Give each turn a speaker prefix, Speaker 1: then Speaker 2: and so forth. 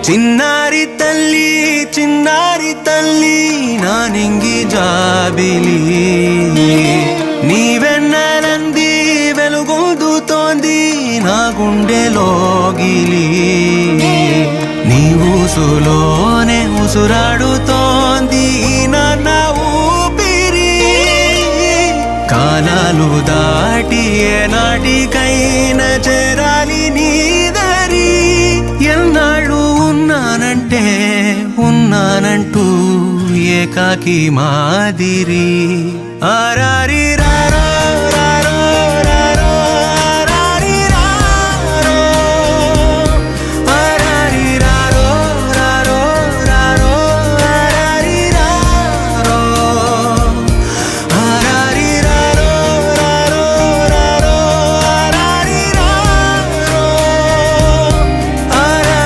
Speaker 1: ಚಿನ್ನಾರಿ ತಲ್ಲಿ ನಾನಿಂಗಿ ಜಾಬಿಲಿ నీవెన్నెలంది వెలుగొందుతోంది నా గుండెలోగిలి నీ ఊసులోనే ఉసురాడుతోంది నా ఊపిరి కాలాలు దాటి ఏనాటికైనా చేరాలి నీ దరి ఎన్నాళ్ళు ఉన్నానంటూ ఏకాకి మాదిరి ఆరారి రారా